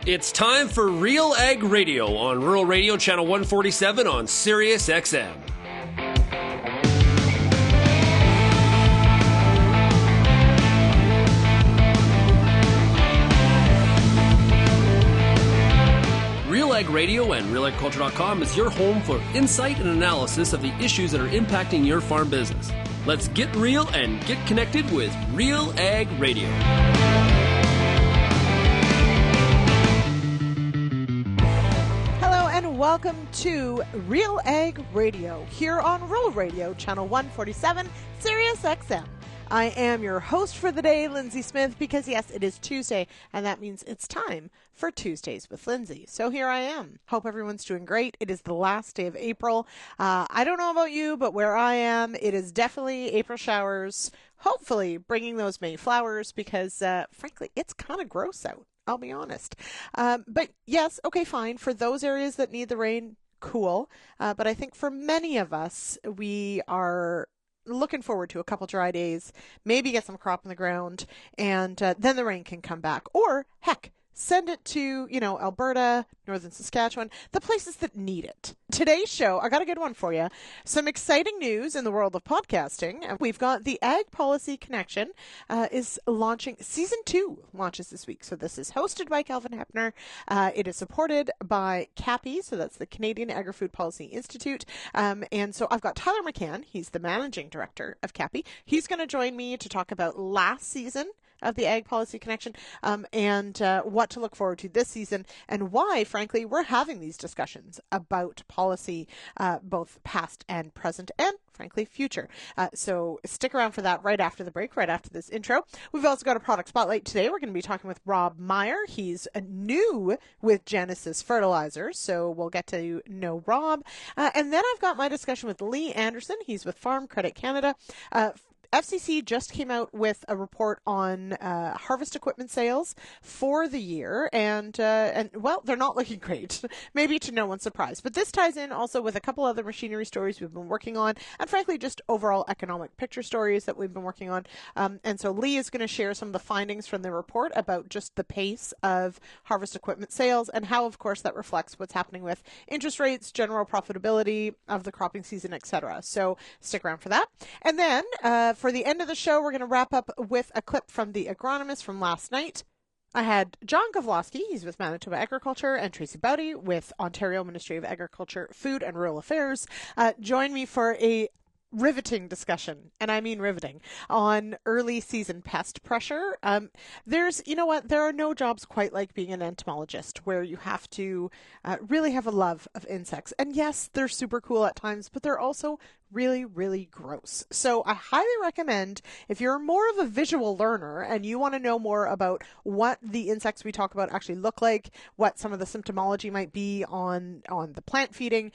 It's time for RealAg Radio on Rural Radio Channel 147 on Sirius XM. RealAg Radio and RealAgriculture.com is your home for insight and analysis of the issues that are impacting your farm business. Let's get real and get connected with RealAg Radio. Welcome to RealAg Radio here on Rural Radio Channel 147, Sirius XM. I am your host for the day, Lyndsey Smith, because yes, it is Tuesday, and that means it's time for Tuesdays with Lyndsey. So here I am. Hope everyone's doing great. It is the last day of April. I don't know about you, but where I am, it is definitely April showers, hopefully bringing those May flowers, because frankly, it's kind of gross out. I'll be honest. But yes, okay, fine. For those areas that need the rain, cool. But I think for many of us, we are looking forward to a couple dry days, maybe get some crop in the ground, and then the rain can come back. Or, heck, send it to, Alberta, northern Saskatchewan, the places that need it. Today's show, I got a good one for you. Some exciting news in the world of podcasting. We've got the Ag Policy Connection is launching. Season 2 launches this week. So this is hosted by Calvin Hepner. It is supported by CAPI, so that's the Canadian Agri-Food Policy Institute. And so I've got Tyler McCann. He's the managing director of CAPI. He's going to join me to talk about last season of the Ag Policy Connection and what to look forward to this season and why, frankly, we're having these discussions about policy, both past and present and, frankly, future. So stick around for that right after the break, right after this intro. We've also got a product spotlight today. We're going to be talking with Rob Meijer. He's new with Genesis Fertilizers, so we'll get to know Rob. And then I've got my discussion with Lee Anderson. He's with Farm Credit Canada. FCC just came out with a report on harvest equipment sales for the year, and well, they're not looking great, maybe to no one's surprise. But this ties in also with a couple other machinery stories we've been working on, and frankly, just overall economic picture stories that we've been working on. And so Lee is going to share some of the findings from the report about just the pace of harvest equipment sales and how, of course, that reflects what's happening with interest rates, general profitability of the cropping season, etc. So stick around for that. And then for the end of the show, we're going to wrap up with a clip from the Agronomists from last night. I had John Gavloski, he's with Manitoba Agriculture, and Tracey Baute with Ontario Ministry of Agriculture, Food and Rural Affairs, join me for a riveting discussion, and I mean riveting, on early season pest pressure. There are no jobs quite like being an entomologist, where you have to really have a love of insects. And yes, they're super cool at times, but they're also really, really gross. So I highly recommend, if you're more of a visual learner and you want to know more about what the insects we talk about actually look like, what some of the symptomology might be on the plant feeding,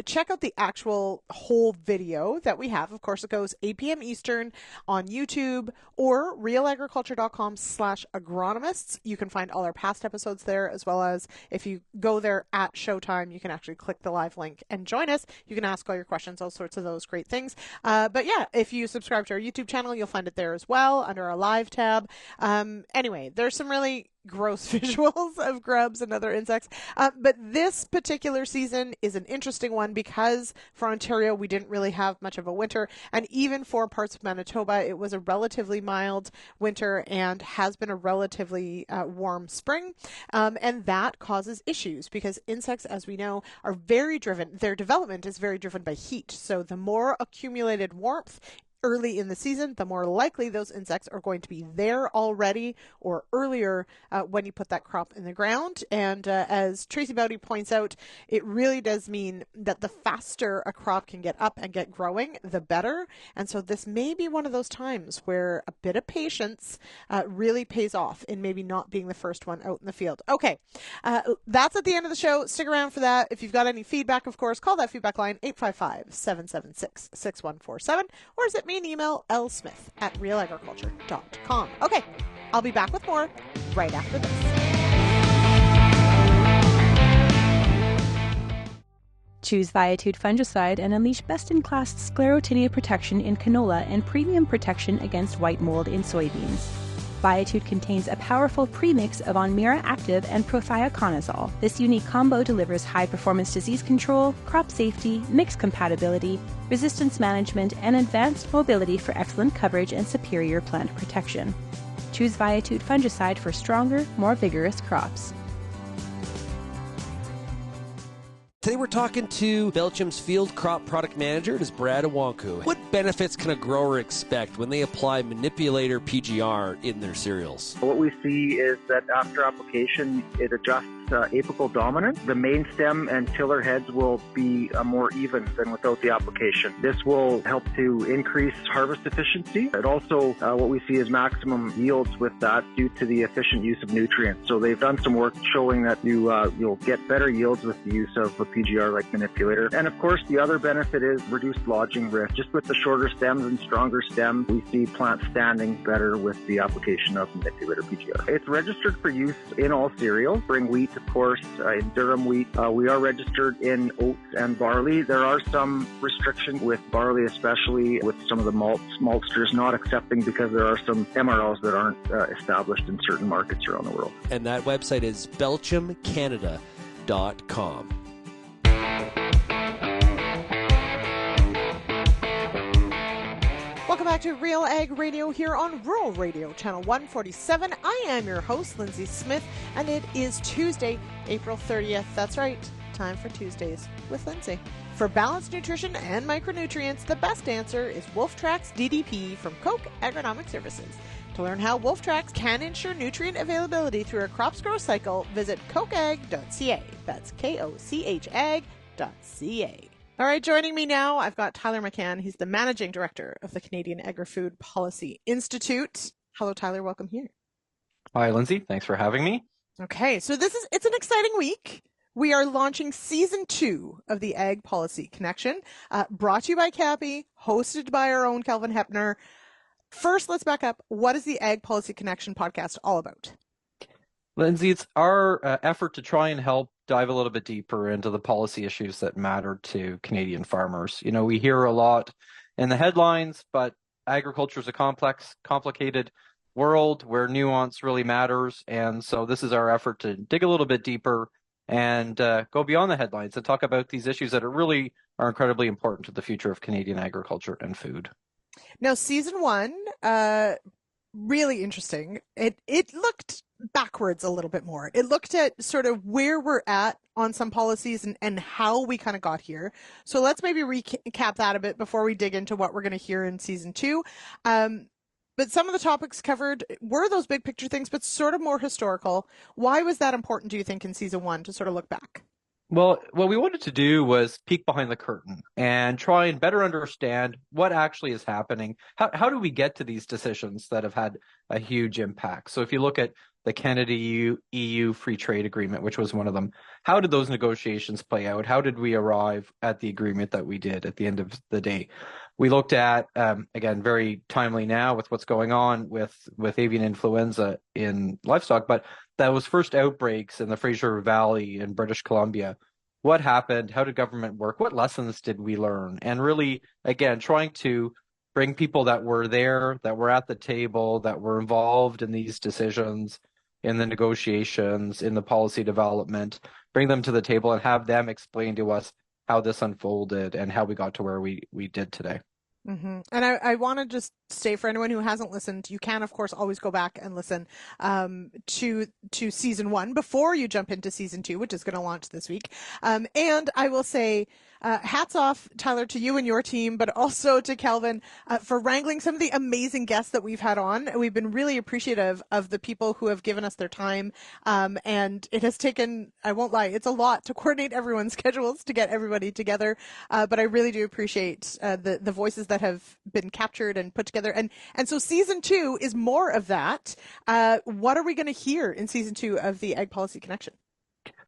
check out the actual whole video that we have. Of course, it goes 8 p.m. Eastern on YouTube or realagriculture.com/agronomists. You can find all our past episodes there, as well as if you go there at showtime, you can actually click the live link and join us. You can ask all your questions, all sorts of those great things. But yeah, if you subscribe to our YouTube channel, you'll find it there as well under our live tab. Anyway, there's some really gross visuals of grubs and other insects. But this particular season is an interesting one because for Ontario, we didn't really have much of a winter. And even for parts of Manitoba, it was a relatively mild winter and has been a relatively warm spring. And that causes issues because insects, as we know, are very driven. Their development is very driven by heat. So the more accumulated warmth early in the season, the more likely those insects are going to be there already or earlier when you put that crop in the ground. And as Tracey Baute points out, it really does mean that the faster a crop can get up and get growing, the better. And so this may be one of those times where a bit of patience really pays off in maybe not being the first one out in the field. Okay, that's at the end of the show. Stick around for that. If you've got any feedback, of course, call that feedback line 855-776-6147, or is it me an email, lsmith@realagriculture.com. Okay, I'll be back with more right after this. Choose Viatude fungicide and unleash best-in-class sclerotinia protection in canola and premium protection against white mold in soybeans. Baute contains a powerful premix of Onmira Active and Prothioconazole. This unique combo delivers high-performance disease control, crop safety, mix compatibility, resistance management, and advanced mobility for excellent coverage and superior plant protection. Choose Baute fungicide for stronger, more vigorous crops. Today we're talking to Belgium's field crop product manager, it is Brad Awanku. What benefits can a grower expect when they apply manipulator PGR in their cereals? What we see is that after application, it adjusts apical dominance. The main stem and tiller heads will be more even than without the application. This will help to increase harvest efficiency. It also, what we see is maximum yields with that due to the efficient use of nutrients. So they've done some work showing that you'll get better yields with the use of a PGR like manipulator. And of course, the other benefit is reduced lodging risk. Just with the shorter stems and stronger stems, we see plants standing better with the application of manipulator PGR. It's registered for use in all cereals. Bring wheat, of course, in durum wheat. We are registered in oats and barley. There are some restrictions with barley, especially with some of the maltsters not accepting because there are some MRLs that aren't established in certain markets around the world. And that website is belgiumcanada.com. Welcome back to Real Ag Radio here on Rural Radio, Channel 147. I am your host, Lyndsey Smith, and it is Tuesday, April 30th. That's right, time for Tuesdays with Lyndsey. For balanced nutrition and micronutrients, the best answer is WolfTrax DDP from Koch Agronomic Services. To learn how WolfTrax can ensure nutrient availability through a crop's growth cycle, visit kochag.ca. That's Koch ag.ca. All right, joining me now, I've got Tyler McCann. He's the Managing Director of the Canadian Agri-Food Policy Institute. Hello, Tyler. Welcome here. Hi, Lyndsey. Thanks for having me. Okay, so it's an exciting week. We are launching Season 2 of the Ag Policy Connection, brought to you by Cappy, hosted by our own Kelvin Hepner. First, let's back up. What is the Ag Policy Connection podcast all about? Lyndsey, it's our effort to try and help dive a little bit deeper into the policy issues that matter to Canadian farmers. You know, we hear a lot in the headlines, but agriculture is a complex, complicated world where nuance really matters. And so this is our effort to dig a little bit deeper and go beyond the headlines and talk about these issues that are incredibly important to the future of Canadian agriculture and food. Now, Season 1, really interesting. It looked backwards a little bit more. It looked at sort of where we're at on some policies and how we kind of got here. So let's maybe recap that a bit before we dig into what we're going to hear in Season 2. But some of the topics covered were those big picture things, but sort of more historical. Why was that important, do you think, in Season 1 to sort of look back? Well, what we wanted to do was peek behind the curtain and try and better understand what actually is happening. How do we get to these decisions that have had a huge impact? So if you look at the Canada-EU Free Trade Agreement, which was one of them, how did those negotiations play out? How did we arrive at the agreement that we did at the end of the day? We looked at, again, very timely now with what's going on with avian influenza in livestock, but those first outbreaks in the Fraser Valley in British Columbia. What happened? How did government work? What lessons did we learn? And really, again, trying to bring people that were there, that were at the table, that were involved in these decisions, in the negotiations, in the policy development, bring them to the table and have them explain to us how this unfolded and how we got to where we did today. Mm-hmm. And I want to just say, for anyone who hasn't listened, you can, of course, always go back and listen to Season 1 before you jump into Season 2, which is going to launch this week. And I will say, hats off, Tyler, to you and your team, but also to Kelvin for wrangling some of the amazing guests that we've had on. We've been really appreciative of the people who have given us their time. And it has taken, I won't lie, it's a lot to coordinate everyone's schedules to get everybody together. But I really do appreciate the voices that have been captured and put together. And so Season 2 is more of that. What are we going to hear in Season 2 of the Ag Policy Connection?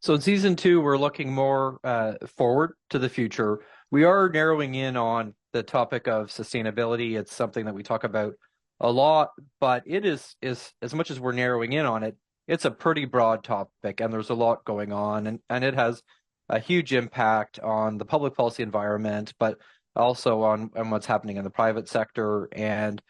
So in Season 2, we're looking more forward to the future. We are narrowing in on the topic of sustainability. It's something that we talk about a lot, but it is as much as we're narrowing in on it, it's a pretty broad topic, and there's a lot going on, and it has a huge impact on the public policy environment, but also on what's happening in the private sector. And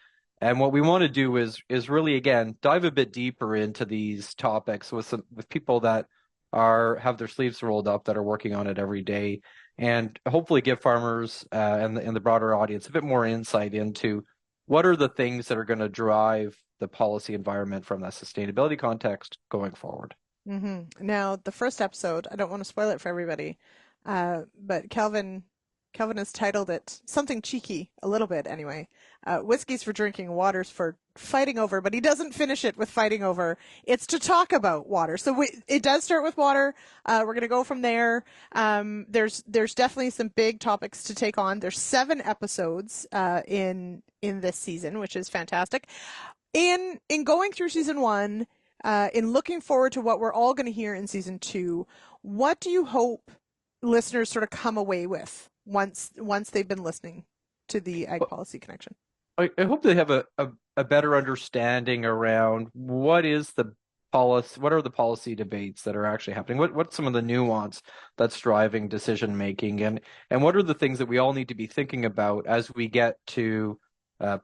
And what we want to do is really, again, dive a bit deeper into these topics with people that have their sleeves rolled up, that are working on it every day, and hopefully give farmers and the broader audience a bit more insight into what are the things that are going to drive the policy environment from that sustainability context going forward. Mm-hmm. Now, the first episode, I don't want to spoil it for everybody, but Kelvin has titled it something cheeky, a little bit anyway. Whiskey's for drinking, water's for fighting over, but he doesn't finish it with fighting over. It's to talk about water. So it does start with water. We're going to go from there. There's definitely some big topics to take on. There's 7 episodes in this season, which is fantastic. In going through season 1, in looking forward to what we're all going to hear in season 2, what do you hope listeners sort of come away with once they've been listening to the Ag Policy Connection? I hope they have a better understanding around what are the policy debates that are actually happening, what's some of the nuance that's driving decision making, and what are the things that we all need to be thinking about as we get to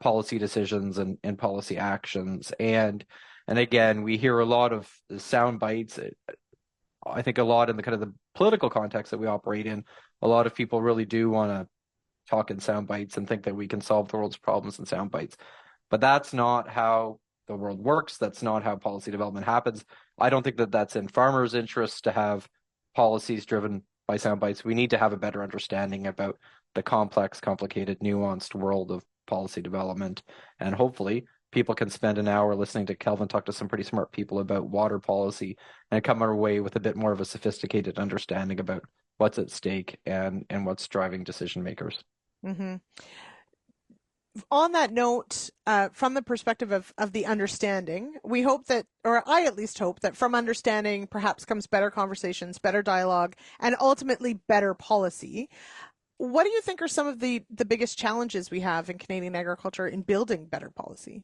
policy decisions and policy actions. And again, we hear a lot of sound bites. I think a lot in the kind of the political context that we operate in, a lot of people really do want to talk in sound bites and think that we can solve the world's problems in sound bites. But that's not how the world works. That's not how policy development happens. I don't think that that's in farmers' interests to have policies driven by sound bites. We need to have a better understanding about the complex, complicated, nuanced world of policy development. And hopefully people can spend an hour listening to Kelvin talk to some pretty smart people about water policy and come away with a bit more of a sophisticated understanding about what's at stake and what's driving decision makers. Mm-hmm. On that note, from the perspective of the understanding, we hope that, or I at least hope that from understanding perhaps comes better conversations, better dialogue, and ultimately better policy. What do you think are some of the biggest challenges we have in Canadian agriculture in building better policy?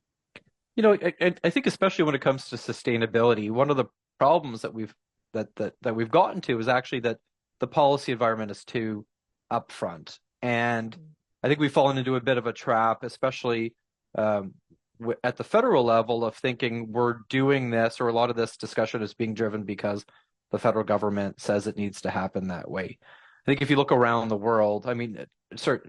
You know, I think especially when it comes to sustainability, one of the problems that we've gotten to is actually that the policy environment is too upfront. And I think we've fallen into a bit of a trap, especially at the federal level, of thinking we're doing this, or a lot of this discussion is being driven because the federal government says it needs to happen that way. I think if you look around the world, I mean,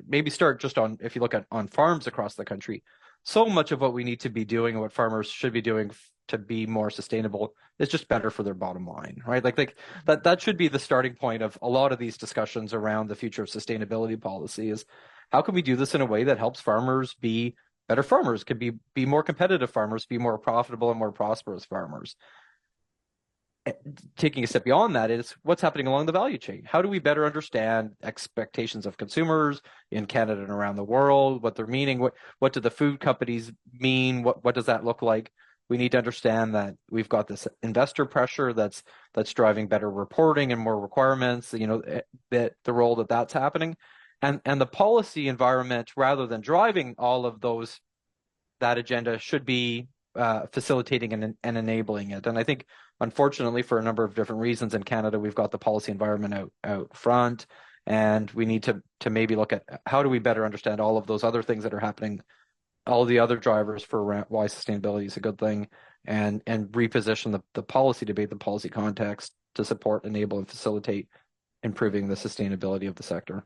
maybe start just on, if you look at on farms across the country, so much of what we need to be doing and what farmers should be doing to be more sustainable is just better for their bottom line, right? Like that should be the starting point of a lot of these discussions around the future of sustainability policy is how can we do this in a way that helps farmers be better farmers, could be more competitive farmers, be more profitable and more prosperous farmers. Taking a step beyond that is what's happening along the value chain. How do we better understand expectations of consumers in Canada and around the world, what they're meaning, what do the food companies mean, what does that look like? We need to understand that we've got this investor pressure that's driving better reporting and more requirements, you know, that the role that's happening. And the policy environment, rather than driving all of that agenda, should be facilitating and enabling it. And I think, unfortunately, for a number of different reasons in Canada, we've got the policy environment out front, and we need to maybe look at how do we better understand all of those other things that are happening, all the other drivers for why sustainability is a good thing, and reposition the policy debate, the policy context to support, enable, and facilitate improving the sustainability of the sector.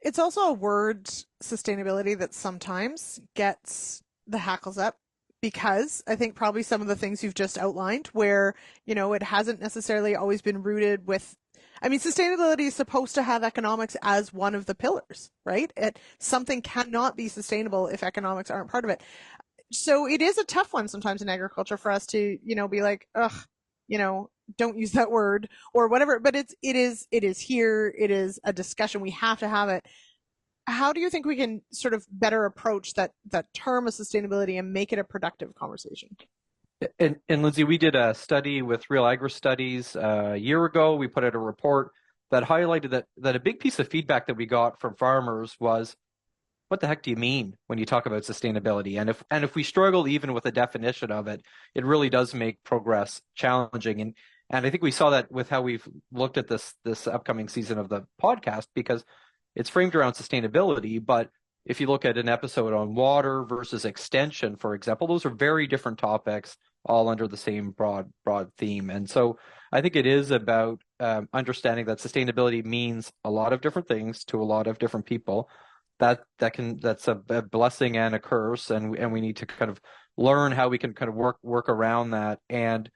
It's also a word, sustainability, that sometimes gets the hackles up, because I think probably some of the things you've just outlined where, you know, it hasn't necessarily always been rooted with, I mean, sustainability is supposed to have economics as one of the pillars, right? Something cannot be sustainable if economics aren't part of it. So it is a tough one sometimes in agriculture for us to, you know, be like, ugh, you know, don't use that word or whatever, but it is here. It is a discussion. We have to have it. How do you think we can sort of better approach that term of sustainability and make it a productive conversation? And Lyndsey, we did a study with RealAgri Studies a year ago. We put out a report that highlighted that a big piece of feedback that we got from farmers was, what the heck do you mean when you talk about sustainability? And if we struggle even with a definition of it, it really does make progress challenging. And I think we saw that with how we've looked at this upcoming season of the podcast, because it's framed around sustainability, but if you look at an episode on water versus extension, for example, those are very different topics, all under the same broad theme. And so I think it is about understanding that sustainability means a lot of different things to a lot of different people. That's a blessing and a curse, and we need to kind of learn how we can kind of work around that. And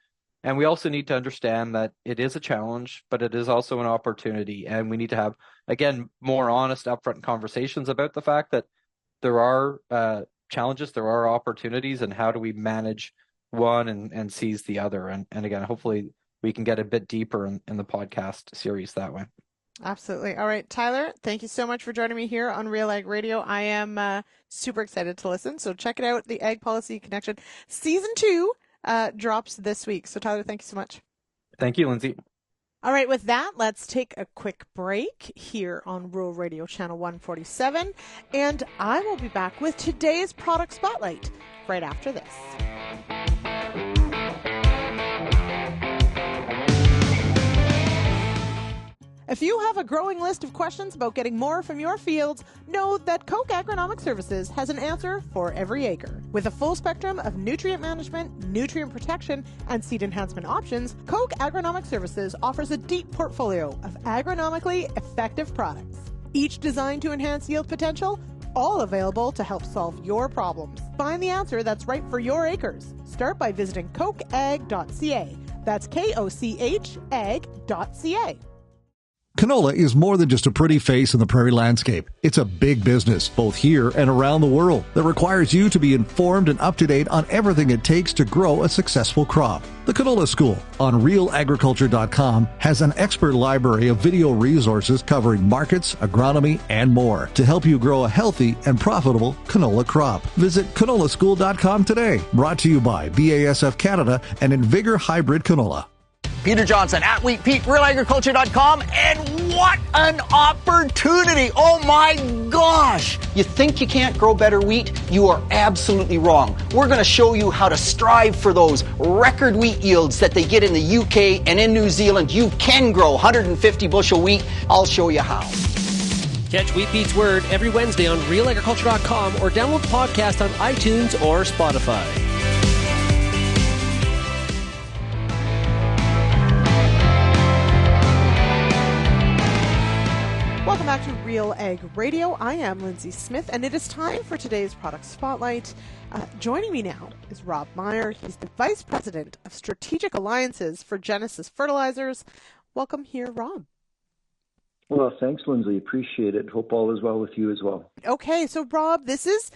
we also need to understand that it is a challenge, but it is also an opportunity. And we need to have, again, more honest, upfront conversations about the fact that there are challenges, there are opportunities, and how do we manage one and seize the other. And again, hopefully we can get a bit deeper in the podcast series that way. Absolutely. All right, Tyler, thank you so much for joining me here on RealAg Radio. I am super excited to listen. So check it out. The Ag Policy Connection Season 2 drops this week. So Tyler, thank you so much. Thank you, Lyndsey. All right, with that, let's take a quick break here on Rural Radio Channel 147. And I will be back with today's product spotlight right after this. If you have a growing list of questions about getting more from your fields, know that Koch Agronomic Services has an answer for every acre. With a full spectrum of nutrient management, nutrient protection, and seed enhancement options, Koch Agronomic Services offers a deep portfolio of agronomically effective products, each designed to enhance yield potential, all available to help solve your problems. Find the answer that's right for your acres. Start by visiting kochag.ca. That's KOCH ag.ca. Canola is more than just a pretty face in the prairie landscape. It's a big business, both here and around the world, that requires you to be informed and up to date on everything it takes to grow a successful crop. The Canola School on RealAgriculture.com has an expert library of video resources covering markets, agronomy, and more to help you grow a healthy and profitable canola crop. Visit canolaschool.com today. Brought to you by BASF Canada and Invigor Hybrid Canola. Peter Johnson at Wheat Pete, RealAgriculture.com, and what an opportunity! Oh my gosh! You think you can't grow better wheat? You are absolutely wrong. We're going to show you how to strive for those record wheat yields that they get in the UK and in New Zealand. You can grow 150 bushel wheat. I'll show you how. Catch Wheat Pete's Word every Wednesday on RealAgriculture.com or download the podcast on iTunes or Spotify. Welcome back to Real Ag Radio. I am Lyndsey Smith, and it is time for today's product spotlight. Joining me now is Rob Meijer. He's the Vice President of Strategic Alliances for Genesis Fertilizers. Welcome here, Rob. Well, thanks, Lyndsey. Appreciate it. Hope all is well with you as well. Okay, so Rob, this is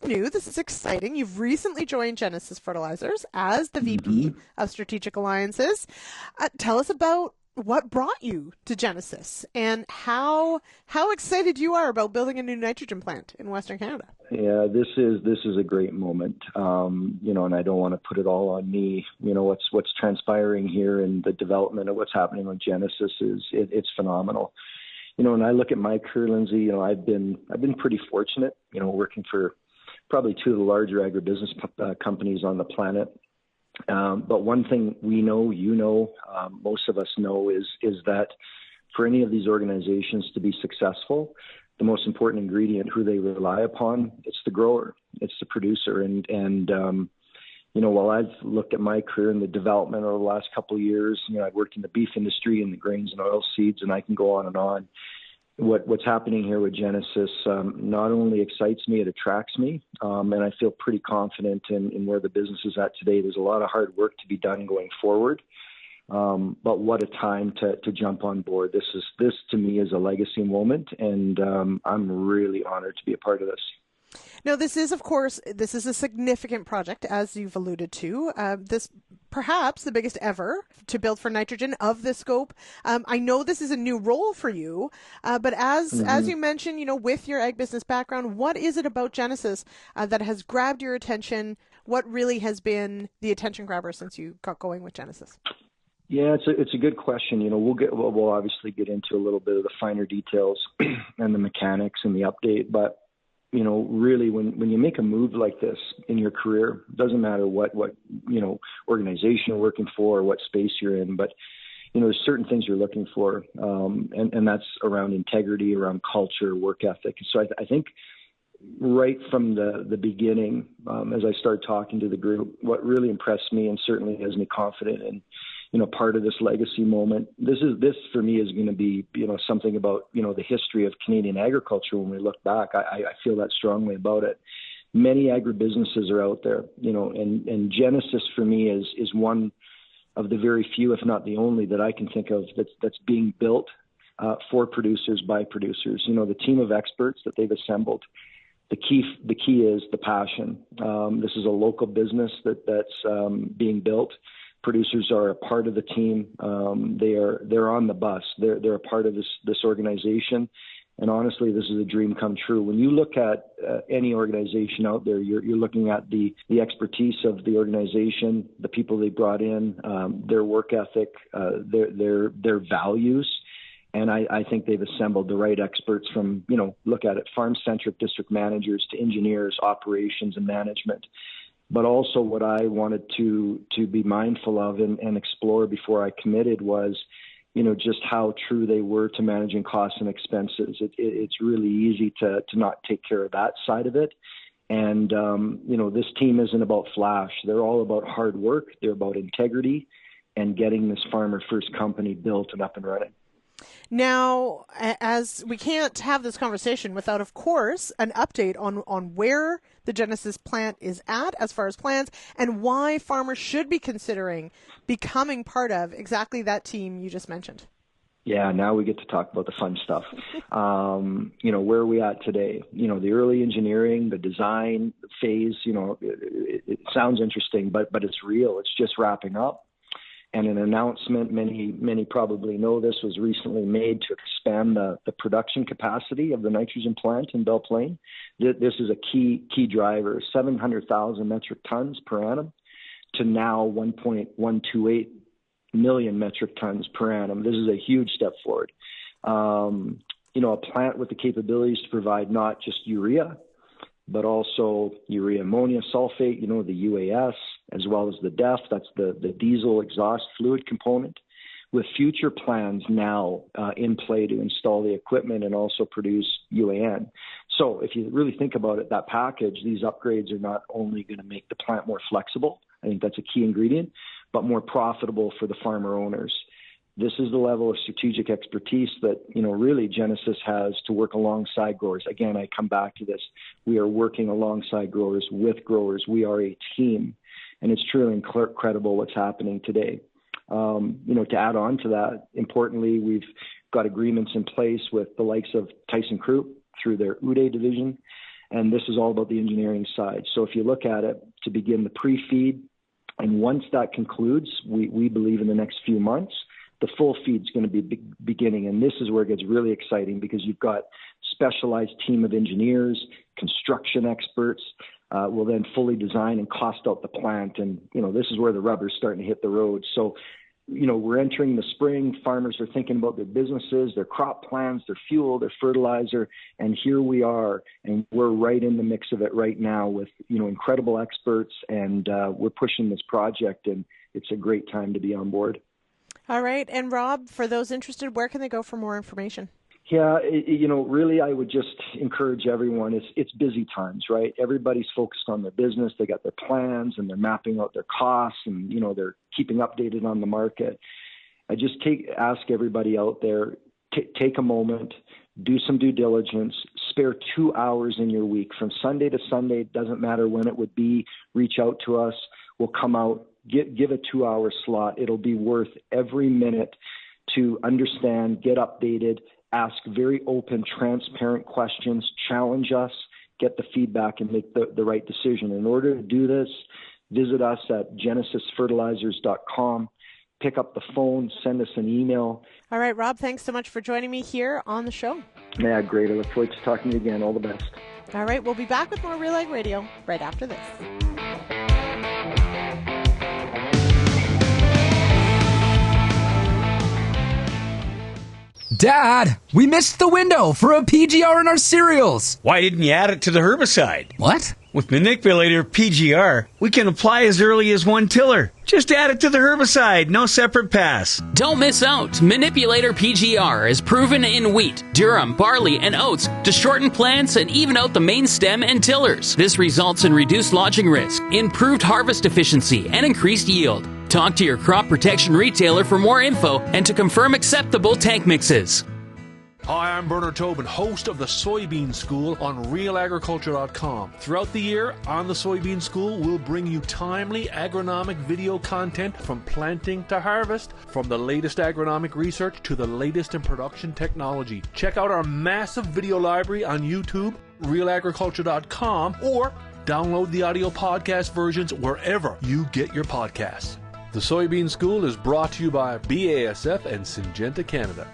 new. This is exciting. You've recently joined Genesis Fertilizers as the VP of Strategic Alliances. Tell us about what brought you to Genesis and how excited you are about building a new nitrogen plant in Western Canada. Yeah, this is a great moment. And I don't want to put it all on me. What's transpiring here and the development of what's happening with Genesis it's phenomenal. When I look at my career, Lyndsey, I've been pretty fortunate, working for probably two of the larger agribusiness companies on the planet. But one thing we know, most of us know is that for any of these organizations to be successful, the most important ingredient, who they rely upon, it's the grower, it's the producer. And while I've looked at my career and the development over the last couple of years, I've worked in the beef industry and the grains and oil seeds, and I can go on and on. What's happening here with Genesis not only excites me, it attracts me, and I feel pretty confident in where the business is at today. There's a lot of hard work to be done going forward, but what a time to jump on board. This to me is a legacy moment, and I'm really honored to be a part of this. Now, this is a significant project, as you've alluded to. This perhaps the biggest ever to build for nitrogen of this scope. I know this is a new role for you, but as you mentioned, with your ag business background, what is it about Genesis that has grabbed your attention? What really has been the attention grabber since you got going with Genesis? Yeah, it's a good question. We'll obviously get into a little bit of the finer details and the mechanics and the update, but really when you make a move like this in your career, it doesn't matter what organization you're working for or what space you're in, but there's certain things you're looking for, and that's around integrity, around culture, work ethic. So I think right from the beginning, as I started talking to the group, what really impressed me and certainly has me confident in, part of this legacy moment. This for me is going to be, something about, the history of Canadian agriculture. When we look back, I feel that strongly about it. Many agribusinesses are out there, and Genesis for me is one of the very few, if not the only, that I can think of that's being built for producers by producers. The team of experts that they've assembled. The key is the passion. This is a local business that's being built. Producers are a part of the team. They're on the bus. They're a part of this organization. And honestly, this is a dream come true. When you look at any organization out there, you're looking at the expertise of the organization, the people they brought in, their work ethic, their values. And I think they've assembled the right experts from, look at it, farm-centric district managers to engineers, operations, and management. But also what I wanted to be mindful of and explore before I committed was, just how true they were to managing costs and expenses. It's really easy to not take care of that side of it. And, this team isn't about flash. They're all about hard work. They're about integrity and getting this Farmer First company built and up and running. Now, as we can't have this conversation without, of course, an update on where the Genesis plant is at as far as plans and why farmers should be considering becoming part of exactly that team you just mentioned. Yeah, now we get to talk about the fun stuff. Where are we at today? The early engineering, the design phase, it sounds interesting, but it's real. It's just wrapping up. And an announcement, many probably know this, was recently made to expand the production capacity of the nitrogen plant in Belle Plaine. This is a key driver, 700,000 metric tons per annum to now 1.128 million metric tons per annum. This is a huge step forward. A plant with the capabilities to provide not just urea, but also urea ammonia sulfate, the UAS, as well as the DEF, that's the diesel exhaust fluid component, with future plans now in play to install the equipment and also produce UAN. So if you really think about it, that package, these upgrades are not only going to make the plant more flexible, I think that's a key ingredient, but more profitable for the farmer owners. This is the level of strategic expertise that, really Genesis has to work alongside growers. Again, I come back to this. We are working alongside growers, with growers. We are a team. And it's truly incredible what's happening today. To add on to that, importantly, we've got agreements in place with the likes of Tyson Croup through their Uday division. And this is all about the engineering side. So if you look at it, to begin the pre-feed, and once that concludes, we believe in the next few months, the full feed's going to be beginning. And this is where it gets really exciting because you've got specialized team of engineers, construction experts, will then fully design and cost out the plant. And, this is where the rubber's starting to hit the road. So, we're entering the spring. Farmers are thinking about their businesses, their crop plans, their fuel, their fertilizer. And here we are, and we're right in the mix of it right now with, incredible experts. And we're pushing this project, and it's a great time to be on board. All right. And Rob, for those interested, where can they go for more information? Yeah, really, I would just encourage everyone. It's busy times, right? Everybody's focused on their business. They got their plans and they're mapping out their costs and, they're keeping updated on the market. I just ask everybody out there, take a moment, do some due diligence, spare 2 hours in your week from Sunday to Sunday. It doesn't matter when it would be. Reach out to us. We'll come out, give a 2-hour slot. It'll be worth every minute to understand, get updated, ask very open, transparent questions, challenge us, get the feedback, and make the right decision. In order to do this, visit us at genesisfertilizers.com. Pick up the phone, send us an email. All right, Rob, thanks so much for joining me here on the show. Yeah, great. I look forward to talking to you again. All the best. All right, we'll be back with more RealAg Radio right after this. Dad, we missed the window for a PGR in our cereals. Why didn't you add it to the herbicide? What? With Manipulator PGR, we can apply as early as one tiller. Just add it to the herbicide, no separate pass. Don't miss out. Manipulator PGR is proven in wheat, durum, barley, and oats to shorten plants and even out the main stem and tillers. This results in reduced lodging risk, improved harvest efficiency, and increased yield. Talk to your crop protection retailer for more info and to confirm acceptable tank mixes. Hi, I'm Bernard Tobin, host of the Soybean School on RealAgriculture.com. Throughout the year, on the Soybean School, we'll bring you timely agronomic video content from planting to harvest, from the latest agronomic research to the latest in production technology. Check out our massive video library on YouTube, RealAgriculture.com, or download the audio podcast versions wherever you get your podcasts. The Soybean School is brought to you by BASF and Syngenta Canada.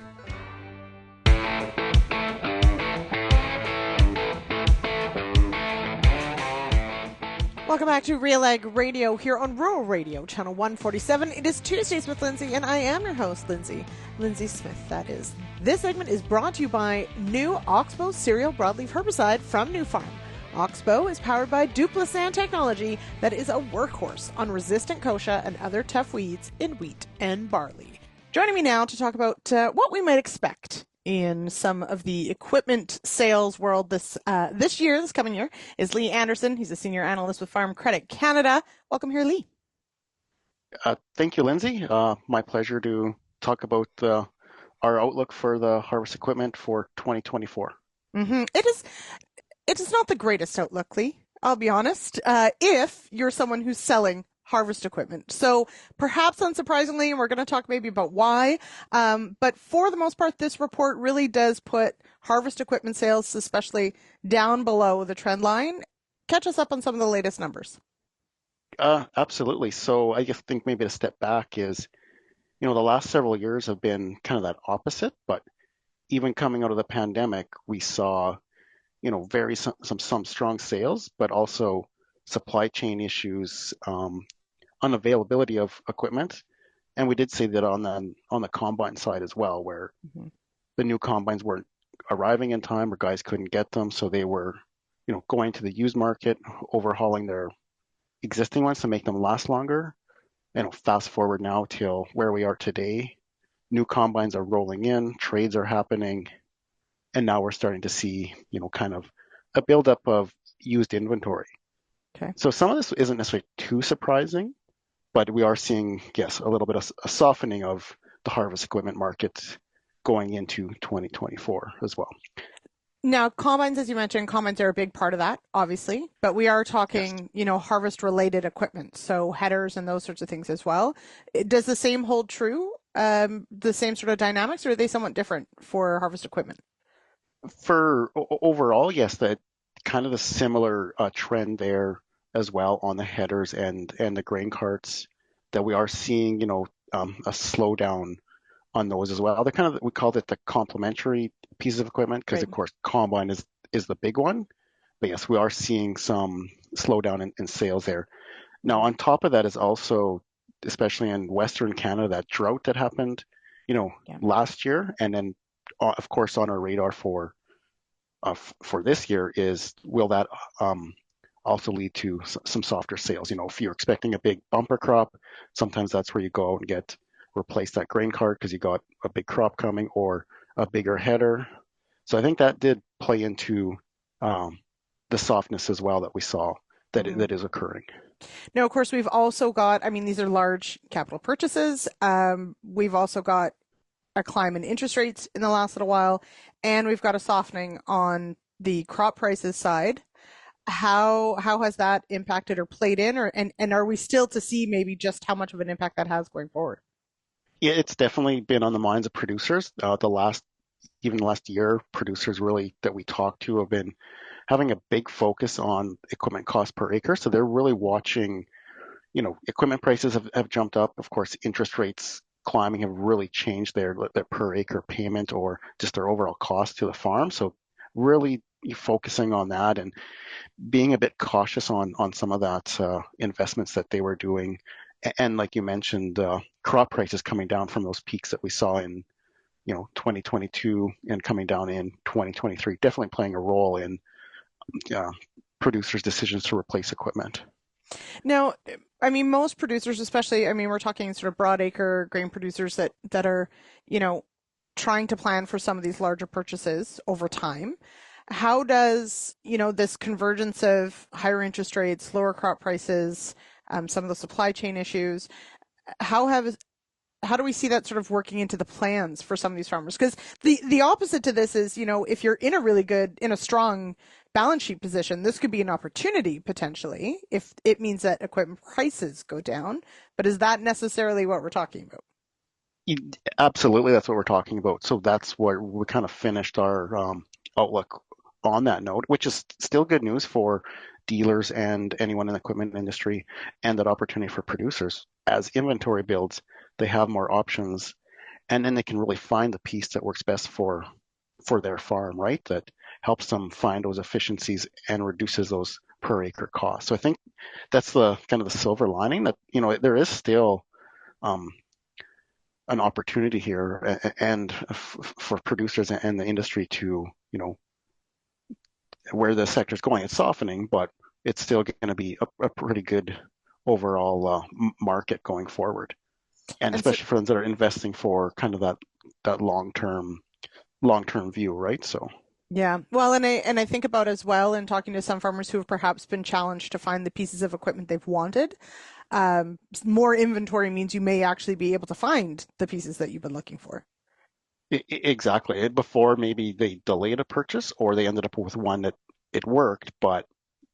Welcome back to RealAg Radio here on Rural Radio, Channel 147. It is Tuesdays with Lyndsey, and I am your host, Lyndsey Smith, that is. This segment is brought to you by new Oxbow cereal broadleaf herbicide from New Farm. Oxbow is powered by Duplisand technology that is a workhorse on resistant kochia and other tough weeds in wheat and barley. Joining me now to talk about what we might expect in some of the equipment sales world this coming year, is Lee Anderson. He's a senior analyst with Farm Credit Canada. Welcome here, Lee. Thank you, Lyndsey. My pleasure to talk about our outlook for the harvest equipment for 2024. Mm-hmm. It is not the greatest outlook, Lee. I'll be honest. If you're someone who's selling harvest equipment. So perhaps unsurprisingly, and we're going to talk maybe about why, but for the most part, this report really does put harvest equipment sales, especially down below the trend line. Catch us up on some of the latest numbers. Absolutely. So I just think maybe to step back is, the last several years have been kind of that opposite, but even coming out of the pandemic, we saw, some strong sales, but also supply chain issues, unavailability of equipment, and we did see that on the combine side as well, where the new combines weren't arriving in time, or guys couldn't get them, so they were, going to the used market, overhauling their existing ones to make them last longer. And fast forward now till where we are today, new combines are rolling in, trades are happening, and now we're starting to see, kind of a buildup of used inventory. Okay. So some of this isn't necessarily too surprising, but we are seeing, yes, a little bit of a softening of the harvest equipment market going into 2024 as well. Now, combines, as you mentioned, combines are a big part of that, obviously, but we are talking, harvest-related equipment, so headers and those sorts of things as well. Does the same hold true, the same sort of dynamics, or are they somewhat different for harvest equipment? For overall, yes, that kind of a similar trend there as well on the headers and the grain carts, that we are seeing, a slowdown on those as well. They're kind of, we called it the complementary pieces of equipment, because of course combine is the big one. But yes, we are seeing some slowdown in sales there. Now, on top of that is also, especially in Western Canada, that drought that happened, last year, and then of course on our radar for this year is, will that also lead to some softer sales? If you're expecting a big bumper crop, sometimes that's where you go out and replace that grain cart because you got a big crop coming, or a bigger header. So I think that did play into the softness as well that we saw that is occurring. Now, of course, we've also got, these are large capital purchases. We've also got a climb in interest rates in the last little while, and we've got a softening on the crop prices side. How has that impacted or played in, and are we still to see maybe just how much of an impact that has going forward? Yeah, it's definitely been on the minds of producers. The last year, producers really that we talked to have been having a big focus on equipment cost per acre. So they're really watching, equipment prices have jumped up. Of course, interest rates climbing have really changed their per acre payment, or just their overall cost to the farm. So really focusing on that and being a bit cautious on some of that investments that they were doing. And like you mentioned, crop prices coming down from those peaks that we saw in 2022 and coming down in 2023, definitely playing a role in producers' decisions to replace equipment. Now, I mean, most producers, especially, I mean, we're talking sort of broadacre grain producers that are, trying to plan for some of these larger purchases over time. How does, this convergence of higher interest rates, lower crop prices, some of the supply chain issues, how do we see that sort of working into the plans for some of these farmers? Because the opposite to this is, if you're in a strong balance sheet position, this could be an opportunity potentially if it means that equipment prices go down. But is that necessarily what we're talking about? Absolutely, that's what we're talking about. So that's where we kind of finished our outlook on that note, which is still good news for dealers and anyone in the equipment industry, and that opportunity for producers. As inventory builds, they have more options, and then they can really find the piece that works best for their farm, right? That helps them find those efficiencies and reduces those per acre costs. So I think that's the kind of the silver lining, that there is still an opportunity here, and for producers and the industry to where the sector's going. It's softening, but it's still going to be a pretty good overall market going forward, and especially for those that are investing for kind of that long-term view, right? So yeah, well, and I think about as well in talking to some farmers who have perhaps been challenged to find the pieces of equipment they've wanted. More inventory means you may actually be able to find the pieces that you've been looking for. Exactly. Before, maybe they delayed a purchase, or they ended up with one that it worked, but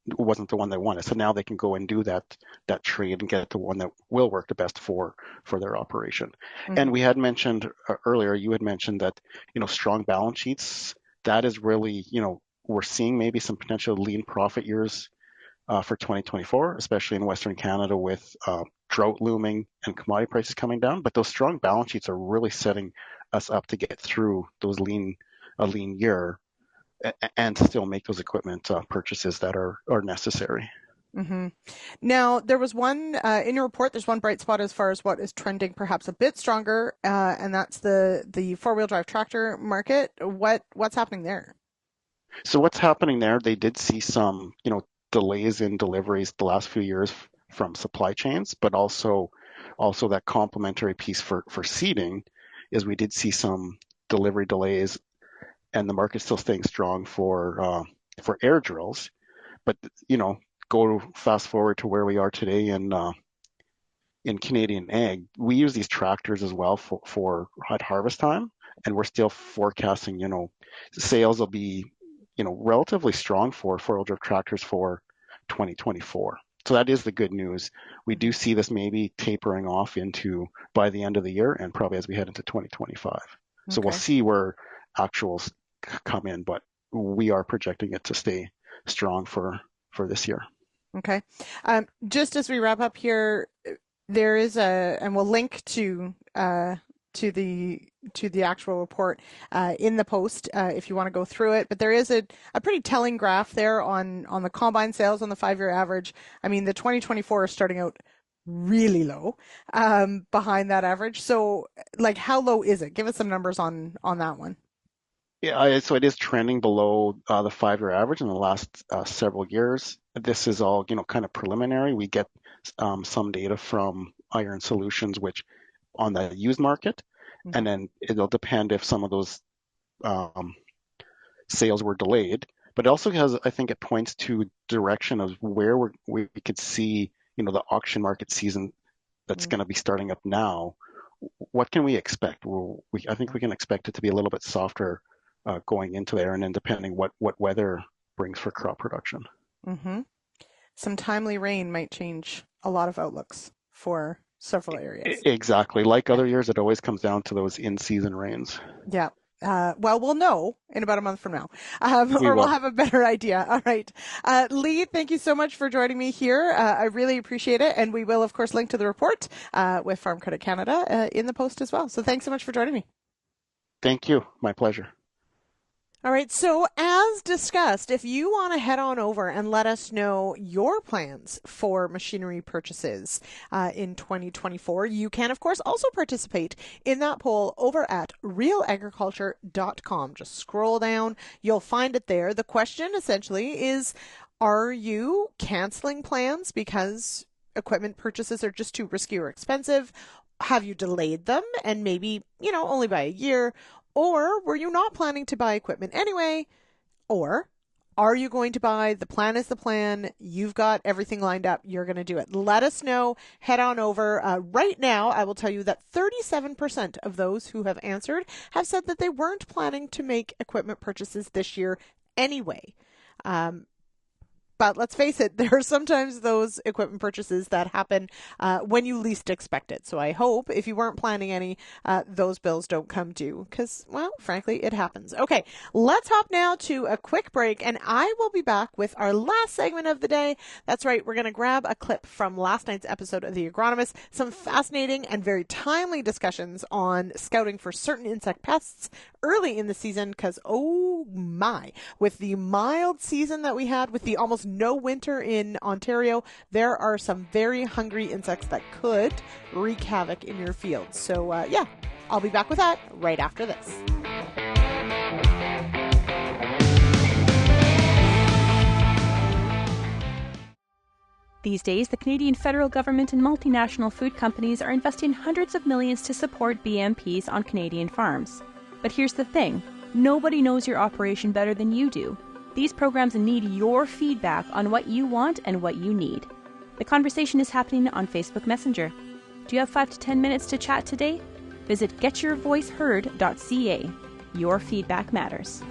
it wasn't the one they wanted. So now they can go and do that trade and get the one that will work the best for their operation. Mm-hmm. And we had mentioned earlier, you had mentioned that, strong balance sheets, that is really, we're seeing maybe some potential lean profit years for 2024, especially in Western Canada with drought looming and commodity prices coming down. But those strong balance sheets are really setting us up to get through a lean year and still make those equipment purchases that are necessary. Mm-hmm. Now, there was one in your report. There's one bright spot as far as what is trending perhaps a bit stronger, and that's the four-wheel drive tractor market. What's happening there? So what's happening there? They did see some, delays in deliveries the last few years from supply chains, but also that complementary piece for seeding is we did see some delivery delays, and the market's still staying strong for air drills. But go fast forward to where we are today in Canadian Ag, we use these tractors as well for at harvest time, and we're still forecasting sales will be relatively strong for four-wheel drive tractors for 2024. So that is the good news. We do see this maybe tapering off by the end of the year, and probably as we head into 2025. Okay. So we'll see where actuals come in, but we are projecting it to stay strong for this year. Okay. Just as we wrap up here, there is and we'll link to the actual report in the post if you want to go through it. But there is a pretty telling graph there on the combine sales on the 5-year average. I mean, the 2024 is starting out really low behind that average. So, how low is it? Give us some numbers on that one. Yeah, so it is trending below the 5-year average in the last several years. This is all, kind of preliminary. We get some data from Iron Solutions, which on the used market, mm-hmm. and then it'll depend if some of those sales were delayed. But it also has, I think, it points to direction of where we could see, the auction market season that's mm-hmm. going to be starting up now. What can we expect? I think we can expect it to be a little bit softer going into there, and then depending what weather brings for crop production. Mm-hmm. Some timely rain might change a lot of outlooks for several areas. Exactly. Like other years, it always comes down to those in-season rains. Yeah. Well, we'll know in about a month from now, we'll have a better idea. All right. Lee, thank you so much for joining me here. I really appreciate it. And we will, of course, link to the report with Farm Credit Canada in the post as well. So thanks so much for joining me. Thank you. My pleasure. All right, so as discussed, if you want to head on over and let us know your plans for machinery purchases in 2024, you can, of course, also participate in that poll over at RealAgriculture.com. Just scroll down, you'll find it there. The question essentially is, Are you canceling plans because equipment purchases are just too risky or expensive? Have you delayed them and maybe, only by a year? Or were you not planning to buy equipment anyway? Or are you going to buy? The plan is the plan. You've got everything lined up. You're going to do it. Let us know. Head on over. Right now, I will tell you that 37% of those who have answered have said that they weren't planning to make equipment purchases this year anyway. But let's face it, there are sometimes those equipment purchases that happen when you least expect it. So I hope if you weren't planning any, those bills don't come due because, well, frankly, it happens. Okay, let's hop now to a quick break, and I will be back with our last segment of the day. That's right, we're going to grab a clip from last night's episode of The Agronomists, some fascinating and very timely discussions on scouting for certain insect pests early in the season because, oh my, with the mild season that we had, with the almost no winter in Ontario, there are some very hungry insects that could wreak havoc in your field. So yeah, I'll be back with that right after this. These days, the Canadian federal government and multinational food companies are investing hundreds of millions to support BMPs on Canadian farms. But here's the thing, nobody knows your operation better than you do. These programs need your feedback on what you want and what you need. The conversation is happening on Facebook Messenger. Do you have 5 to 10 minutes to chat today? Visit getyourvoiceheard.ca. Your feedback matters.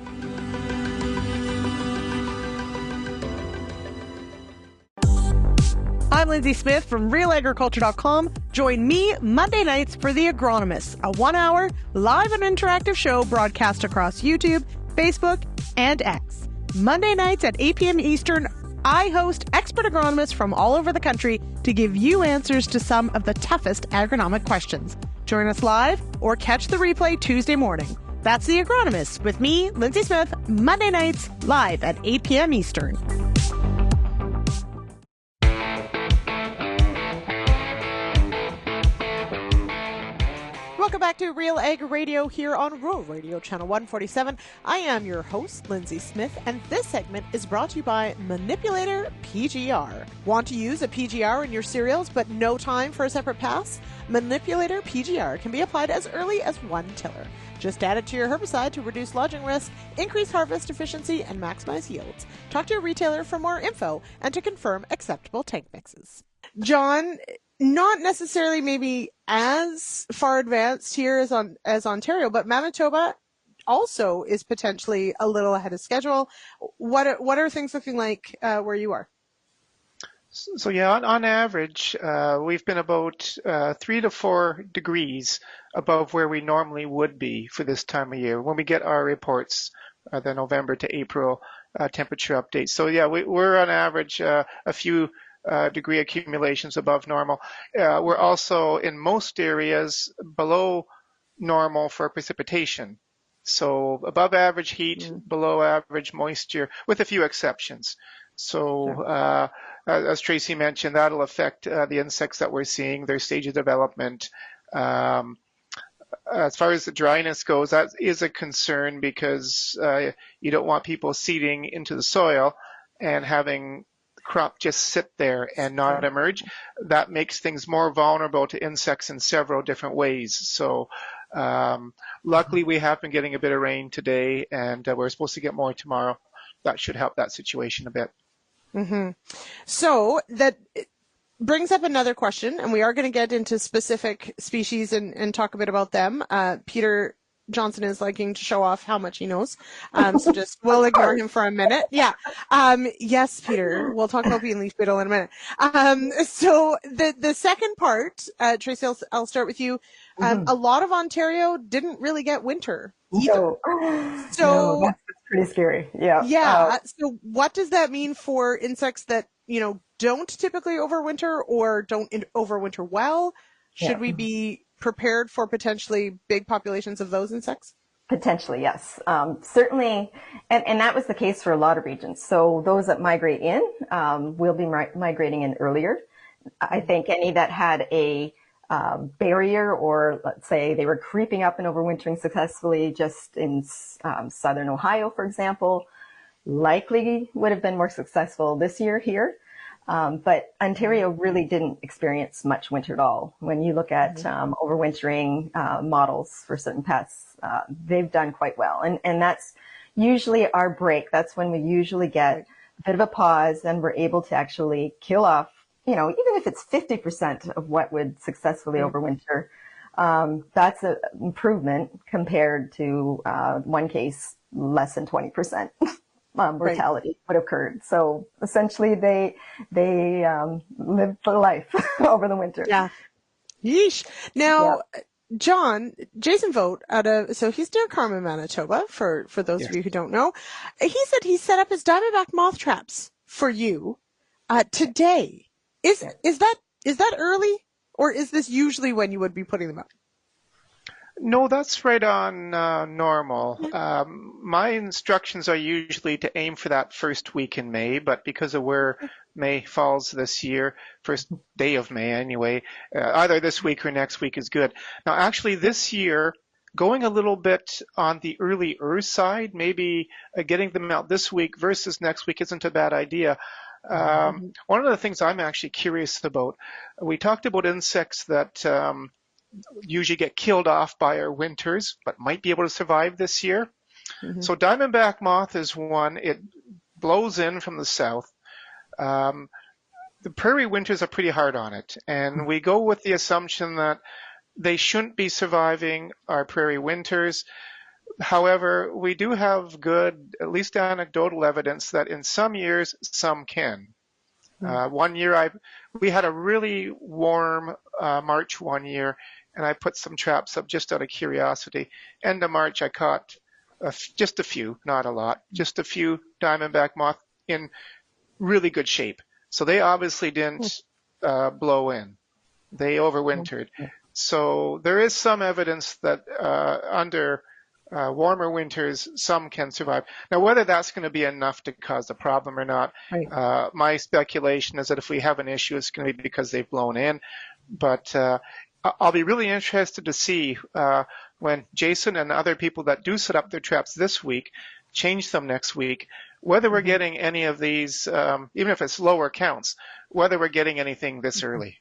I'm Lyndsey Smith from RealAgriculture.com. Join me Monday nights for The Agronomists, a 1-hour live and interactive show broadcast across YouTube, Facebook, and X. Monday nights at 8 p.m. Eastern, I host expert agronomists from all over the country to give you answers to some of the toughest agronomic questions. Join us live or catch the replay Tuesday morning. That's The Agronomists with me, Lyndsey Smith, Monday nights live at 8 p.m. Eastern. Welcome back to Real Ag Radio here on Rural Radio Channel 147. I am your host, Lyndsey Smith, and this segment is brought to you by Manipulator PGR. Want to use a PGR in your cereals but no time for a separate pass? Manipulator PGR can be applied as early as 1 tiller. Just add it to your herbicide to reduce lodging risk, increase harvest efficiency, and maximize yields. Talk to your retailer for more info and to confirm acceptable tank mixes. John, not necessarily maybe as far advanced here as Ontario, but Manitoba also is potentially a little ahead of schedule. What are things looking like where you are? So yeah, on average, we've been about 3 to 4 degrees above where we normally would be for this time of year when we get our reports, the November to April temperature updates. So yeah, we're on average a few degree accumulations above normal. We're also in most areas below normal for precipitation. So above average heat, below average moisture, with a few exceptions. So as Tracey mentioned, that'll affect the insects that we're seeing, their stage of development. As far as the dryness goes, that is a concern because you don't want people seeding into the soil and having crop just sit there and not emerge. That makes things more vulnerable to insects in several different ways. So luckily we have been getting a bit of rain today, and we're supposed to get more tomorrow. That should help that situation a bit. Mm-hmm. So that brings up another question, and we are going to get into specific species and talk a bit about them. Peter Johnson is liking to show off how much he knows. So just, we'll ignore him for a minute. Yeah. Yes, Peter, we'll talk about bean leaf beetle in a minute. So the second part, Tracey, I'll start with you. A lot of Ontario didn't really get winter either. So that's pretty scary. Yeah. Yeah. So what does that mean for insects that, don't typically overwinter or don't overwinter well? Should we be prepared for potentially big populations of those insects? Potentially, yes. Certainly, and that was the case for a lot of regions. So those that migrate in will be migrating in earlier. I think any that had a barrier, or let's say they were creeping up and overwintering successfully just in southern Ohio, for example, likely would have been more successful this year here. But Ontario really didn't experience much winter at all. When you look at overwintering models for certain pests, they've done quite well. And that's usually our break. That's when we usually get a bit of a pause and we're able to actually kill off, even if it's 50% of what would successfully overwinter. That's an improvement compared to one case, less than 20%. Mortality would have occurred. So essentially they lived for life over the winter. Yeah. Yeesh. Now, Jason Baute so he's near Carman, Manitoba, for those of you who don't know. He said he set up his diamondback moth traps for you today. Is that early, or is this usually when you would be putting them up? No, that's right on normal. My instructions are usually to aim for that first week in May, but because of where May falls this year, first day of May anyway, either this week or next week is good. Now, actually this year, going a little bit on the earlier side, maybe getting them out this week versus next week isn't a bad idea. One of the things I'm actually curious about, we talked about insects that usually get killed off by our winters, but might be able to survive this year. So diamondback moth is one. It blows in from the south. The prairie winters are pretty hard on it, and we go with the assumption that they shouldn't be surviving our prairie winters. However, we do have good, at least anecdotal evidence that in some years, some can. One year we had a really warm March one year, and I put some traps up just out of curiosity. End of March, I caught just a few, not a lot, just a few diamondback moth in really good shape. So they obviously didn't blow in. They overwintered. So there is some evidence that under warmer winters, some can survive. Now, whether that's going to be enough to cause a problem or not, my speculation is that if we have an issue, it's going to be because they've blown in. But I'll be really interested to see when Jason and other people that do set up their traps this week change them next week, whether we're getting any of these, even if it's lower counts, whether we're getting anything this early.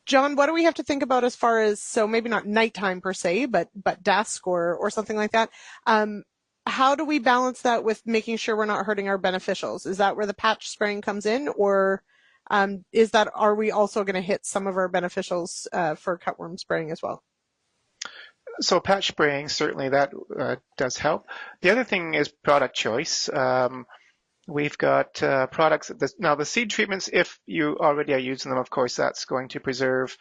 John, what do we have to think about as far as, so maybe not nighttime per se, but dusk or something like that? How do we balance that with making sure we're not hurting our beneficials? Is that where the patch spraying comes in, or are we also going to hit some of our beneficials for cutworm spraying as well? So patch spraying, certainly that does help. The other thing is product choice. We've got products. Now, the seed treatments, if you already are using them, of course, that's going to preserve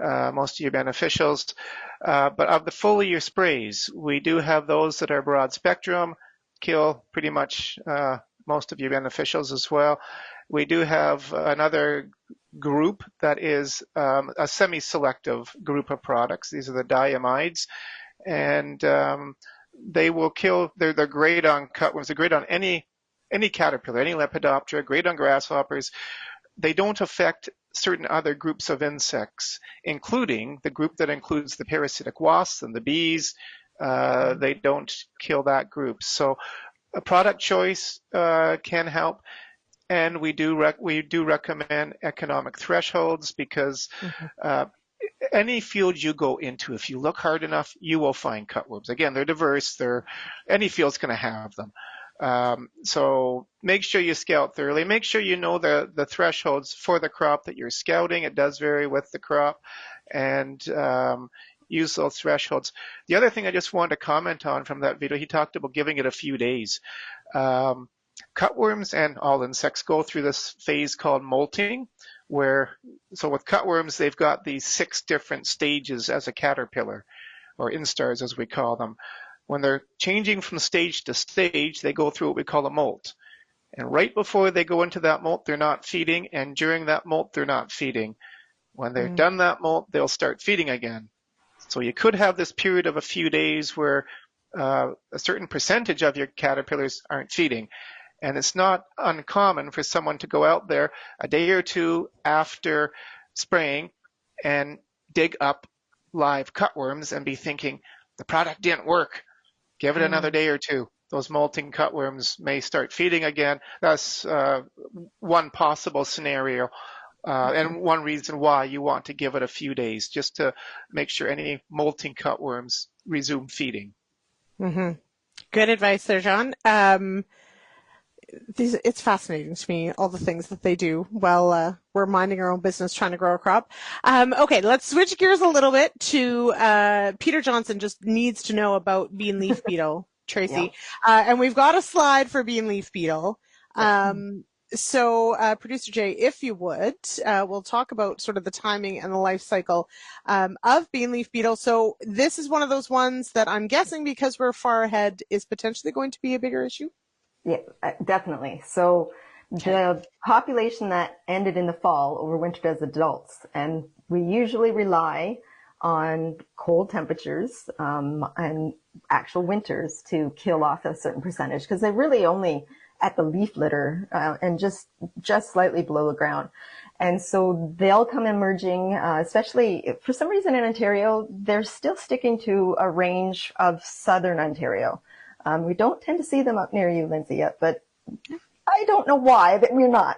most of your beneficials. But of the foliar sprays, we do have those that are broad spectrum, kill pretty much most of your beneficials as well. We do have another group that is a semi-selective group of products. These are the diamides, and they will kill. They're great on cutworms. They're great on any caterpillar, any Lepidoptera, great on grasshoppers. They don't affect certain other groups of insects, including the group that includes the parasitic wasps and the bees. They don't kill that group. So a product choice can help. And we do recommend economic thresholds because any field you go into, if you look hard enough, you will find cutworms. Again, they're diverse. Any field's going to have them. So make sure you scout thoroughly. Make sure you know the thresholds for the crop that you're scouting. It does vary with the crop, and use those thresholds. The other thing I just wanted to comment on from that video, he talked about giving it a few days. Cutworms and all insects go through this phase called molting, so with cutworms, they've got these 6 different stages as a caterpillar, or instars as we call them. When they're changing from stage to stage, they go through what we call a molt. And right before they go into that molt, they're not feeding, and during that molt, they're not feeding. When they're done that molt, they'll start feeding again. So you could have this period of a few days where a certain percentage of your caterpillars aren't feeding. And it's not uncommon for someone to go out there a day or two after spraying and dig up live cutworms and be thinking, the product didn't work. Give it another day or two. those molting cutworms may start feeding again. That's one possible scenario. And one reason why you want to give it a few days, just to make sure any molting cutworms resume feeding. Mm-hmm. Good advice there, John. It's fascinating to me, all the things that they do while we're minding our own business trying to grow a crop. Okay, let's switch gears a little bit to Peter Johnson just needs to know about bean leaf beetle, Tracey. Yeah. And we've got a slide for bean leaf beetle. So, Producer Jay, if you would, we'll talk about sort of the timing and the life cycle of bean leaf beetle. So this is one of those ones that I'm guessing, because we're far ahead, is potentially going to be a bigger issue? Yeah, definitely. So the population that ended in the fall overwintered as adults, and we usually rely on cold temperatures and actual winters to kill off a certain percentage, because they really only at the leaf litter and just slightly below the ground. And so they'll come emerging, especially for some reason in Ontario, they're still sticking to a range of southern Ontario. We don't tend to see them up near you, Lyndsey, yet, but I don't know why that we're not.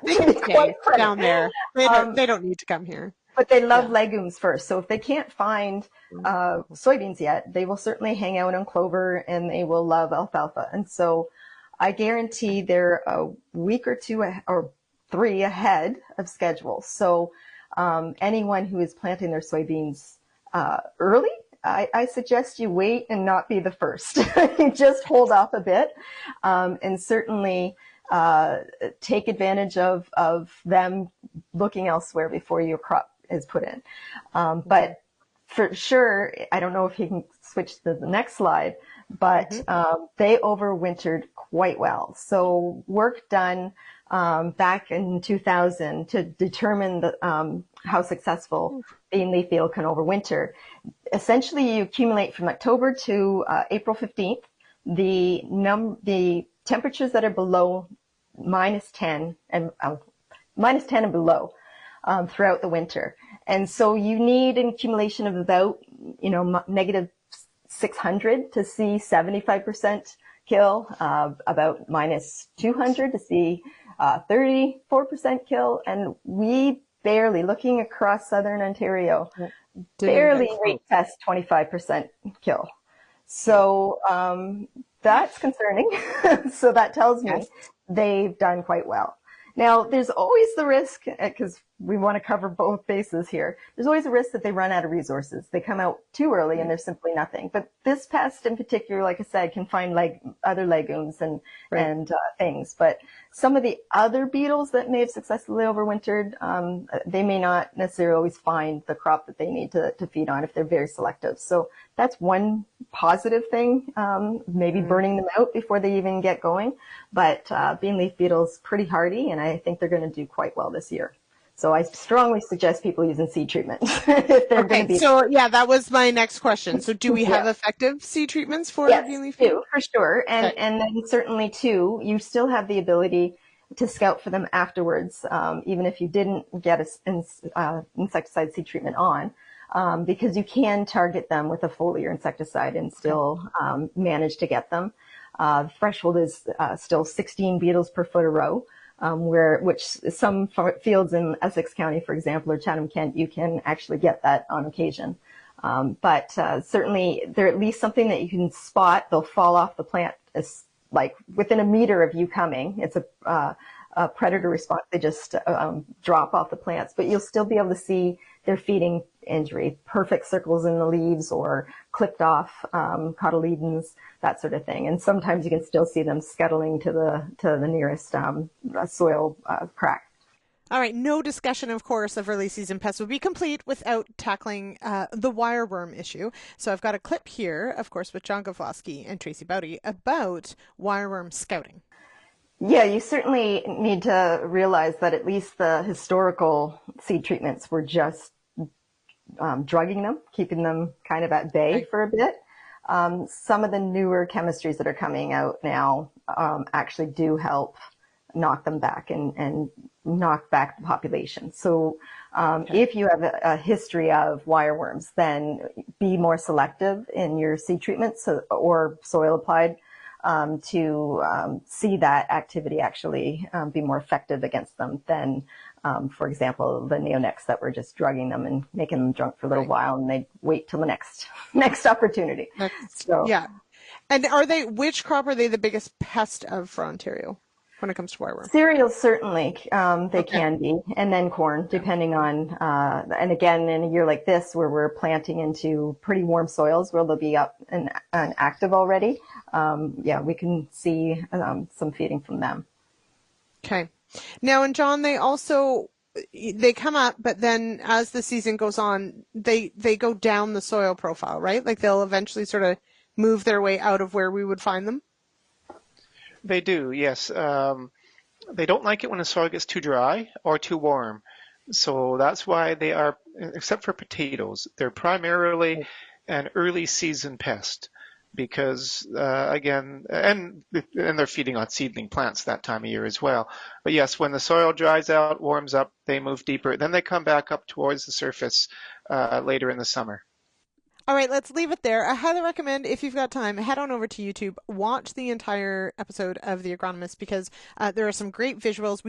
Down there. They don't need to come here. But they love legumes first. So if they can't find soybeans yet, they will certainly hang out on clover, and they will love alfalfa. And so I guarantee they're a week or two or three ahead of schedule. So anyone who is planting their soybeans early, I suggest you wait and not be the first. Just hold off a bit, and certainly take advantage of them looking elsewhere before your crop is put in. But for sure, I don't know if you can switch to the next slide, but they overwintered quite well. So work done back in 2000 to determine how successful bean leaf beetle can overwinter. Essentially, you accumulate from October to April 15th the temperatures that are below -10 and below throughout the winter. And so you need an accumulation of about negative 600 to see 75% kill, about -200 to see 34% kill, and we barely, looking across southern Ontario, barely rate test 25% kill. So that's concerning. So that tells me they've done quite well. Now, there's always the risk, because we want to cover both bases here, there's always a risk that they run out of resources. They come out too early and there's simply nothing. But this pest in particular, like I said, can find other legumes and things. But some of the other beetles that may have successfully overwintered, they may not necessarily always find the crop that they need to feed on if they're very selective. So that's one positive thing, maybe burning them out before they even get going. But bean leaf beetle's pretty hardy, and I think they're going to do quite well this year. So I strongly suggest people using seed treatment if they're going to be. So yeah, that was my next question. So do we have effective seed treatments for bean leaf beetle? For sure. And then certainly too, you still have the ability to scout for them afterwards, even if you didn't get an insecticide seed treatment on, because you can target them with a foliar insecticide and still manage to get them. Threshold is still 16 beetles per foot a row. Which some fields in Essex County, for example, or Chatham-Kent, you can actually get that on occasion. But certainly they're at least something that you can spot. They'll fall off the plant like within a meter of you coming. It's a predator response. They just drop off the plants, but you'll still be able to see their feeding injury, perfect circles in the leaves or clipped off cotyledons, that sort of thing. And sometimes you can still see them scuttling to the nearest soil crack. All right, no discussion, of course, of early season pests would be complete without tackling the wireworm issue. So I've got a clip here, of course, with John Gavloski and Tracey Baute about wireworm scouting. Yeah, you certainly need to realize that at least the historical seed treatments were just drugging them, keeping them kind of at bay for a bit. Some of the newer chemistries that are coming out now actually do help knock them back and knock back the population. So if you have a history of wireworms, then be more selective in your seed treatments or soil applied to see that activity actually be more effective against them than, for example, the neonates that were just drugging them and making them drunk for a little while, and they'd wait till the next opportunity. So yeah. And which crop are they the biggest pest of for Ontario when it comes to wireworm? Cereals, certainly, they can be, and then corn, depending on, and again, in a year like this where we're planting into pretty warm soils where they'll be up and active already, we can see some feeding from them. Okay. Now, and John, they come up, but then as the season goes on, they go down the soil profile, right? Like they'll eventually sort of move their way out of where we would find them? They do, yes. They don't like it when the soil gets too dry or too warm. So that's why they are, except for potatoes, they're primarily an early season pest because, again, and they're feeding on seedling plants that time of year as well. But yes, when the soil dries out, warms up, they move deeper. Then they come back up towards the surface later in the summer. All right, let's leave it there. I highly recommend, if you've got time, head on over to YouTube, watch the entire episode of The Agronomists because there are some great visuals.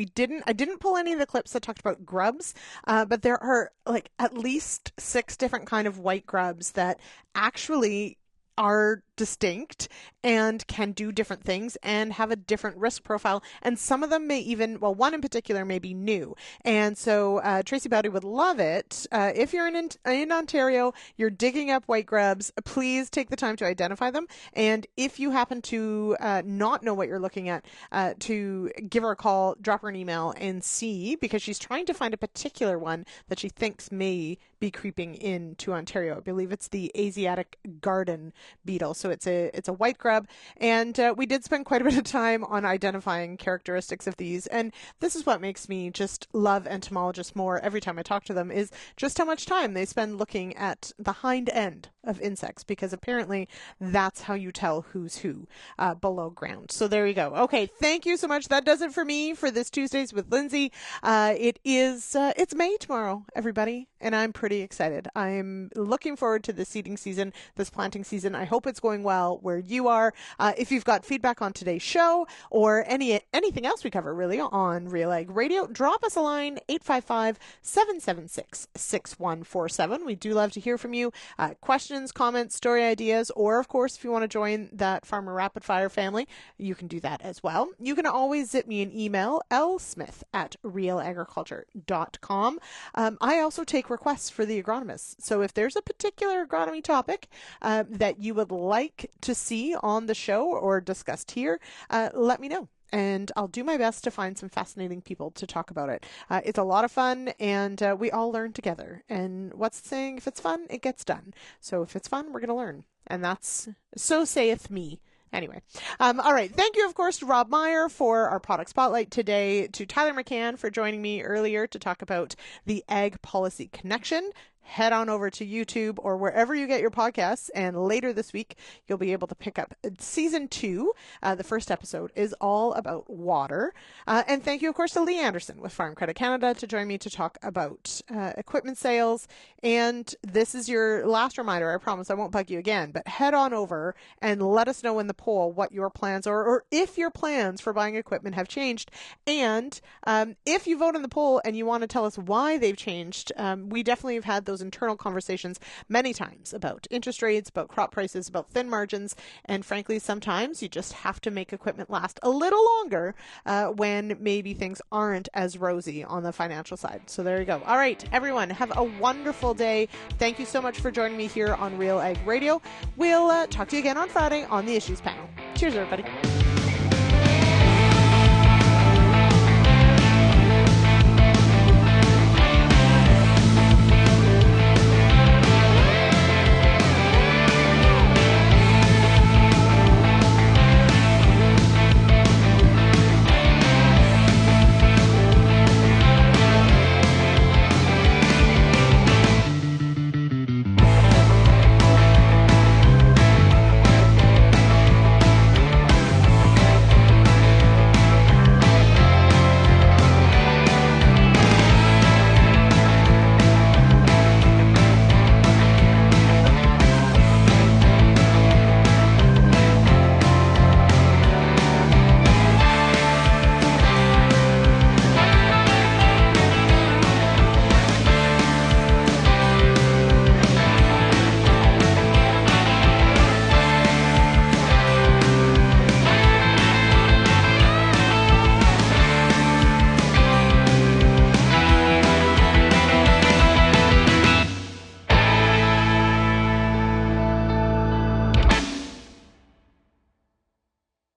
I didn't pull any of the clips that talked about grubs, but there are like at least 6 different kind of white grubs that actually are distinct and can do different things and have a different risk profile. And some of them may even, well, one in particular may be new. And so Tracey Baute would love it. If you're in Ontario, you're digging up white grubs, please take the time to identify them. And if you happen to not know what you're looking at, to give her a call, drop her an email and see, because she's trying to find a particular one that she thinks may be creeping into Ontario. I believe it's the Asiatic garden beetle. So it's a white grub, and we did spend quite a bit of time on identifying characteristics of these. And this is what makes me just love entomologists more every time I talk to them, is just how much time they spend looking at the hind end of insects, because apparently that's how you tell who's who below ground. So there you go. Okay, thank you so much. That does it for me for this Tuesdays with Lyndsey. It's May tomorrow, everybody, and I'm pretty excited. I'm looking forward to the seeding season, this planting season. I hope it's going well where you are. If you've got feedback on today's show or anything else we cover really on RealAg Radio, drop us a line, 855-776-6147. We do love to hear from you. Questions, comments, story ideas, or of course, if you want to join that Farmer Rapid Fire family, you can do that as well. You can always zip me an email, lsmith@realagriculture.com. I also take requests for the agronomists. So if there's a particular agronomy topic that you would like to see on the show or discussed here, let me know. And I'll do my best to find some fascinating people to talk about it. It's a lot of fun, and we all learn together. And what's the saying? If it's fun, it gets done. So if it's fun, we're going to learn. And that's, so saith me. Anyway, all right. Thank you, of course, to Rob Meijer for our product spotlight today, to Tyler McCann for joining me earlier to talk about the Ag Policy Connection. Head on over to YouTube or wherever you get your podcasts, and later this week you'll be able to pick up season 2. The first episode is all about water. And thank you, of course, to Lee Anderson with Farm Credit Canada to join me to talk about equipment sales. And this is your last reminder. I promise I won't bug you again, but head on over and let us know in the poll what your plans are, or if your plans for buying equipment have changed. And if you vote in the poll and you want to tell us why they've changed, we definitely have had those internal conversations many times about interest rates, about crop prices, about thin margins, and frankly, sometimes you just have to make equipment last a little longer when maybe things aren't as rosy on the financial side. So there you go. All right, everyone, have a wonderful day. Thank you so much for joining me here on Real Ag Radio. We'll talk to you again on Friday on the Issues Panel. Cheers, everybody.